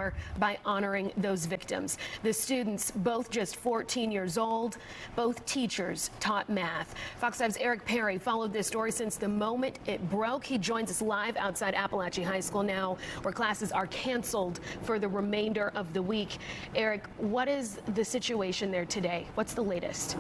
are by honoring those victims. The students, both just 14 years old, both teachers taught math. Fox 5's Eric Perry followed this story since the moment it broke. He joins us live outside Apalachee High School now, where classes are canceled for the remainder of the week. Eric, what is the situation there today? What's the latest?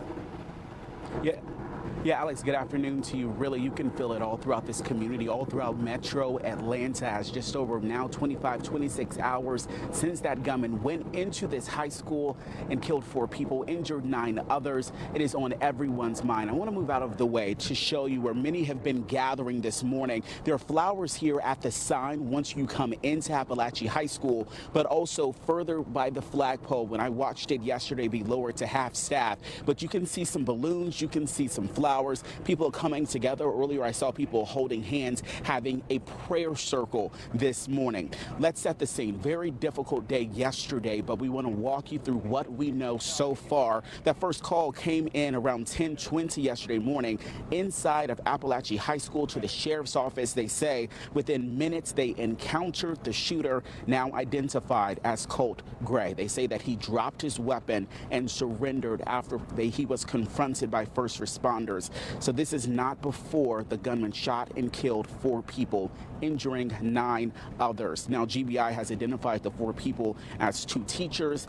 Yeah, Alex, good afternoon to you. Really, you can feel it all throughout this community, all throughout Metro Atlanta, as just over now 26 hours since that gunman went into this high school and killed 4 people, injured 9 others. It is on everyone's mind. I want to move out of the way to show you where many have been gathering this morning. There are flowers here at the sign once you come into Apalachee High School, but also further by the flagpole. When I watched it yesterday, be lowered to half staff, but you can see some balloons, you can see some flowers. People are coming together. Earlier, I saw people holding hands, having a prayer circle this morning. Let's set the scene. Very difficult day yesterday, but we want to walk you through what we know so far. That first call came in around 10:20 yesterday morning inside of Apalachee High School to the sheriff's office. They say within minutes they encountered the shooter, now identified as Colt Gray. They say that he dropped his weapon and surrendered after he was confronted by first responders. So this is not before the gunman shot and killed 4 people, injuring 9 others. Now, GBI has identified the 4 people as 2 teachers,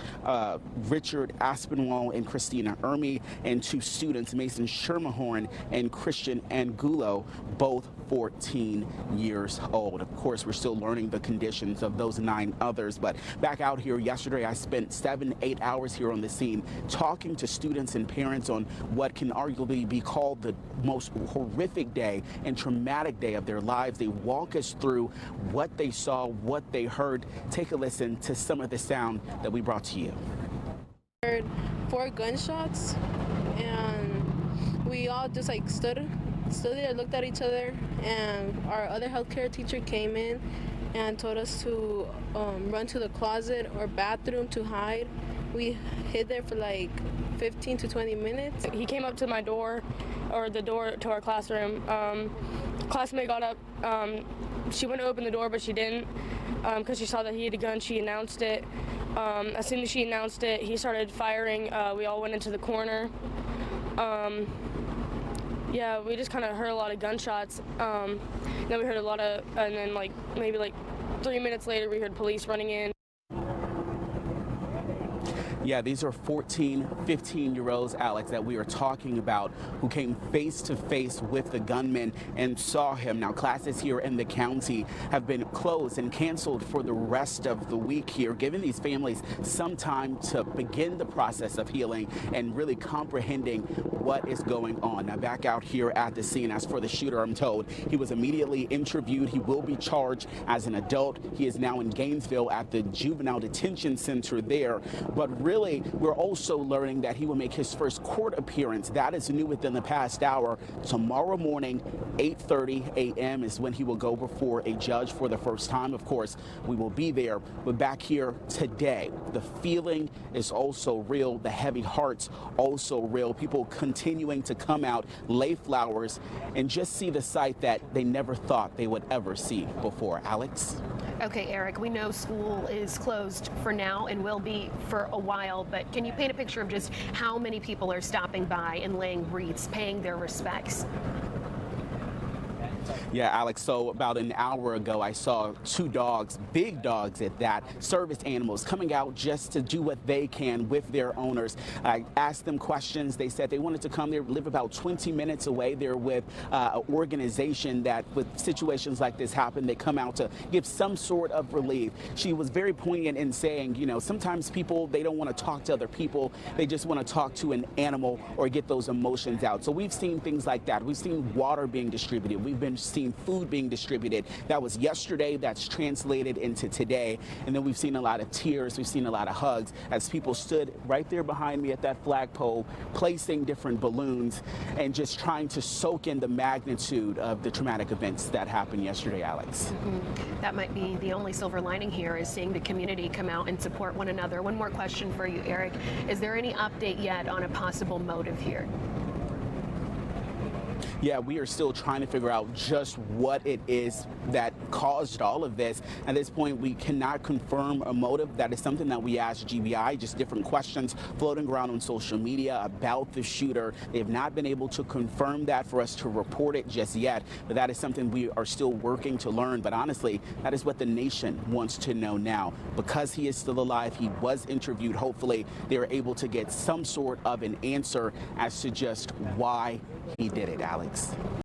Richard Aspinwall and Christina Ermy, and 2 students, Mason Schermerhorn and Christian Angulo, both 14 years old. Of course, we're still learning the conditions of those 9 others, but back out here yesterday, I spent 7-8 hours here on the scene talking to students and parents on what can arguably be called the most horrific day and traumatic day of their lives. They walk us through what they saw, what they heard. Take a listen to some of the sound that we brought to you. Heard 4 gunshots, and we all just like stood there, looked at each other, and our other healthcare teacher came in and told us to run to the closet or bathroom to hide. We hid there for like 15 to 20 minutes. He came up to my door, or the door to our classroom. Classmate got up. She went to open the door, but she didn't because she saw that he had a gun. She announced it. As soon as she announced it, he started firing. We all went into the corner. Yeah, we just kind of heard a lot of gunshots. Then we heard a lot of, and then maybe 3 minutes later, we heard police running in. Yeah, these are 14, 15-year-olds, Alex, that we are talking about, who came face to face with the gunman and saw him. Now, classes here in the county have been closed and canceled for the rest of the week here, giving these families some time to begin the process of healing and really comprehending what is going on. Now, back out here at the scene, as for the shooter, I'm told he was immediately interviewed. He will be charged as an adult. He is now in Gainesville at the Juvenile Detention Center there. But really, we're also learning that he will make his first court appearance. That is new within the past hour. Tomorrow morning, 8:30 a.m. is when he will go before a judge for the first time. Of course, we will be there. But back here today, the feeling is also real. The heavy hearts also real. People continuing to come out, lay flowers, and just see the sight that they never thought they would ever see before. Alex? Okay, Eric, we know school is closed for now and will be for a while, but can you paint a picture of just how many people are stopping by and laying wreaths, paying their respects? Yeah, Alex, so about an hour ago, I saw 2 dogs, big dogs at that, service animals, coming out just to do what they can with their owners. I asked them questions. They said they wanted to come there, live about 20 minutes away. They're with an organization that, with situations like this happen, they come out to give some sort of relief. She was very poignant in saying, you know, sometimes people, they don't want to talk to other people. They just want to talk to an animal or get those emotions out. So we've seen things like that. We've seen water being distributed. We've been seen food being distributed. That was yesterday. That's translated into today. And then we've seen a lot of tears. We've seen a lot of hugs as people stood right there behind me at that flagpole, placing different balloons and just trying to soak in the magnitude of the traumatic events that happened yesterday, Alex. That might be the only silver lining here, is seeing the community come out and support one another. One more question for you, Eric. Is there any update yet on a possible motive here? Yeah, we are still trying to figure out just what it is that caused all of this. At this point, we cannot confirm a motive. That is something that we asked GBI, just different questions floating around on social media about the shooter. They have not been able to confirm that for us to report it just yet, but that is something we are still working to learn. But honestly, that is what the nation wants to know now. Because he is still alive, he was interviewed. Hopefully, they're able to get some sort of an answer as to just why he did it, Alex.